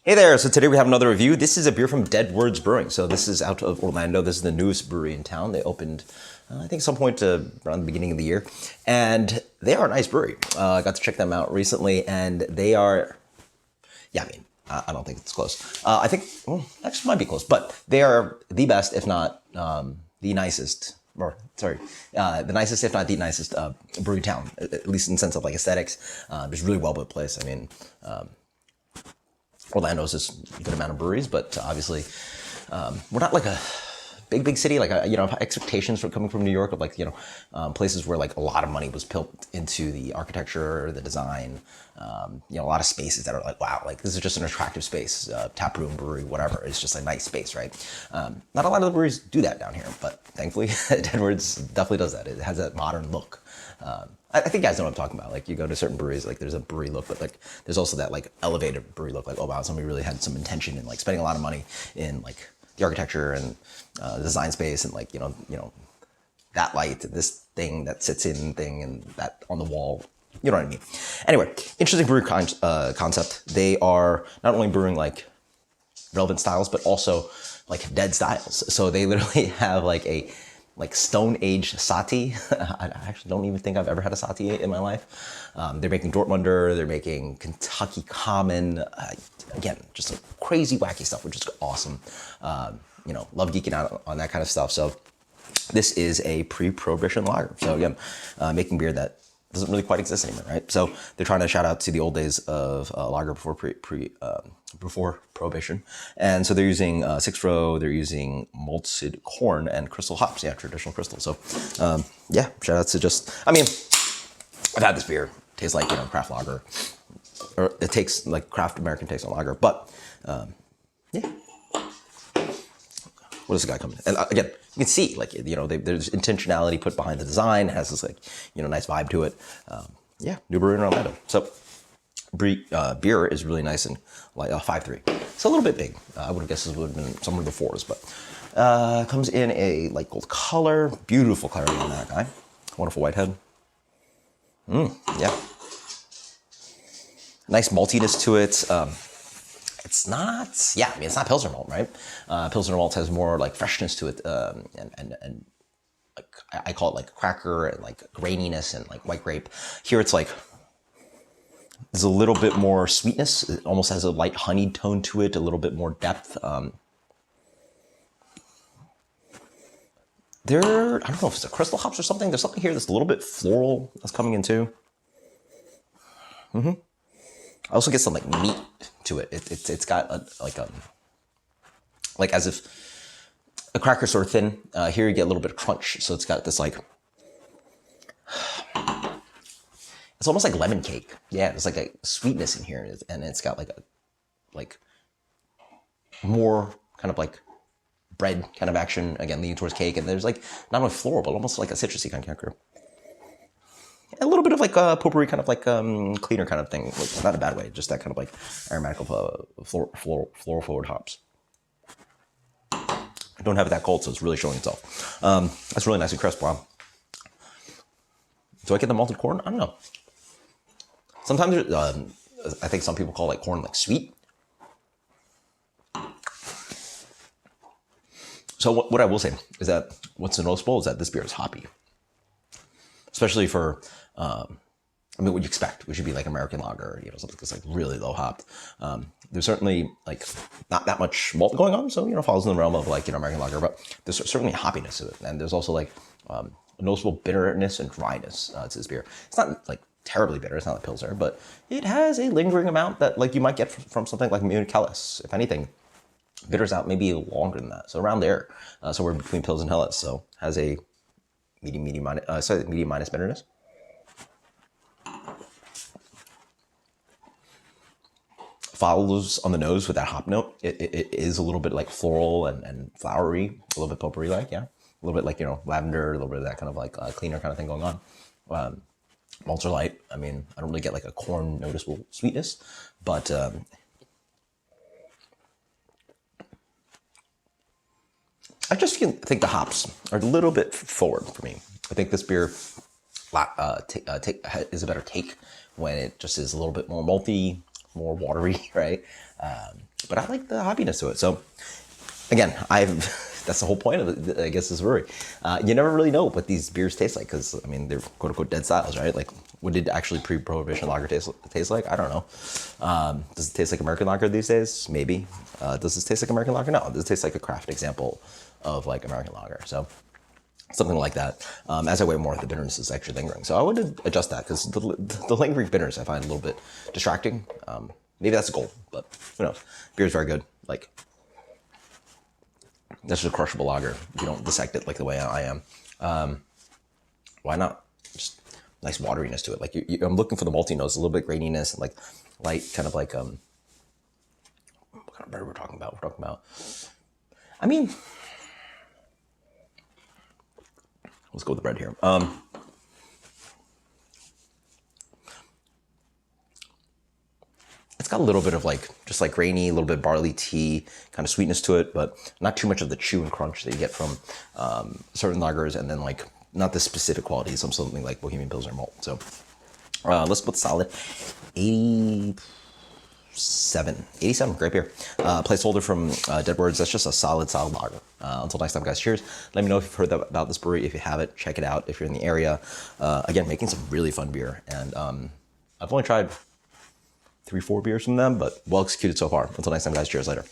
Hey there, so today we have another review. This is a beer from Deadwords Brewing. So this is out of Orlando. This is the newest brewery in town. They opened, I think, some point around the beginning of the year. And they are a nice brewery. I got to check them out recently, and they are, I don't think it's close. I think, actually might be close, but they are the best, if not the nicest, the nicest, if not the nicest brewery in town, at least in the sense of like aesthetics. It's really well built place. I mean, Orlando's just a good amount of breweries, but obviously we're not like a big city. Like, expectations for coming from New York of like, places where like a lot of money was put into the architecture, the design, a lot of spaces that are like, wow, like this is just an attractive space, tap room, brewery, whatever. It's just a nice space, right? Not a lot of the breweries do that down here, but thankfully Deadwords definitely does that. It has that modern look. I think you guys know what I'm talking about. Like you go to certain breweries, like there's a brewery look, but like there's also that like elevated brewery look. Like, oh wow, somebody really had some intention in like spending a lot of money in like the architecture and the design space and like that light, this thing that sits in thing, and that on the wall. You know what I mean? Anyway, interesting brewery concept. They are not only brewing like relevant styles, but also like dead styles. So they literally have like a Stone Age Sati. I actually don't even think I've ever had a Sati in my life. They're making Dortmunder, they're making Kentucky Common. Again, just like crazy wacky stuff, which is awesome. Love geeking out on that kind of stuff. So this is a pre-prohibition lager. So again, making beer that doesn't really quite exist anymore, right? So they're trying to shout out to the old days of lager before prohibition, and so they're using 6-row, they're using malted corn and crystal hops, traditional crystal. So shout out to I've had this beer. It tastes like craft lager, or it takes like craft American taste on lager, but what is the guy coming? And again, you can see like there's intentionality put behind the design. It has this like nice vibe to it. New brewery in Orlando. So beer is really nice and like 5.3. It's a little bit big. I would have guessed this would have been somewhere in the 4s, but comes in a like gold color, beautiful clarity on that guy. Wonderful whitehead. Nice maltiness to it. It's not, it's not Pilsner malt, right? Pilsner malt has more like freshness to it, and like I call it like cracker and like graininess and like white grape. Here it's like there's a little bit more sweetness. It almost has a light honeyed tone to it, a little bit more depth. I don't know if it's the crystal hops or something. There's something here that's a little bit floral that's coming in too. I also get some like meat to it. It's got like as if a cracker sort of thin. Here you get a little bit of crunch, so it's got this like it's almost like lemon cake. Yeah, there's like a sweetness in here, and it's got like more kind of like bread kind of action. Again, leaning towards cake, and there's like not only floral but almost like a citrusy kind of character. A little bit of like a potpourri kind of like cleaner kind of thing. Not a bad way, just that kind of like aromatic floral forward hops. I don't have it that cold, so it's really showing itself. That's really nice and crisp. Wow. Do I get the malted corn? I don't know. Sometimes I think some people call like corn like sweet. So what I will say is that what's noticeable is that this beer is hoppy, especially for what you expect, which should be like American lager, something that's like really low hopped. There's certainly like not that much malt going on, so falls in the realm of like American lager, but there's certainly hoppiness to it, and there's also like a noticeable bitterness and dryness to this beer. It's not like terribly bitter, it's not like Pilsner, but it has a lingering amount that like you might get from something like Kellis. If anything, bitters out maybe longer than that, so around there, somewhere between Pils and Helles. So has a medium minus bitterness. Follows on the nose with that hop note. It is a little bit like floral and flowery, a little bit potpourri like, a little bit like lavender, a little bit of that kind of like cleaner kind of thing going on. Malts are light. I don't really get like a corn noticeable sweetness, but I just think the hops are a little bit forward for me. I think this beer is a better take when it just is a little bit more malty, more watery, right? But I like the hoppiness to it. So again, that's the whole point of it, I guess, this brewery. You never really know what these beers taste like because, I mean, they're quote unquote dead styles, right? Like, what did actually pre-prohibition lager taste like? I don't know. Does it taste like American lager these days? Maybe. Does this taste like American lager? No, this tastes like a craft example of like American lager. So something like that. As I weigh more, the bitterness is actually lingering. So I would adjust that because the lingering bitterness I find a little bit distracting. Maybe that's a goal, but who knows? Beer's very good. Like, that's just a crushable lager if you don't dissect it like the way I am. Why not? Just nice wateriness to it. Like I'm looking for the malty notes, a little bit graininess, and like light, kind of like what kind of bread we're talking about? We're talking about. I mean, let's go with the bread here. It's got a little bit of like, just like grainy, a little bit barley tea kind of sweetness to it, but not too much of the chew and crunch that you get from certain lagers, and then like not the specific qualities of something like Bohemian Pilsner malt. So let's put solid 87, great beer. Placeholder from Deadwords. That's just a solid lager. Until next time, guys, cheers. Let me know if you've heard about this brewery. If you haven't, check it out if you're in the area. Again, making some really fun beer, and I've only tried 3-4 beers from them, but well executed so far. Until next time, guys, cheers later.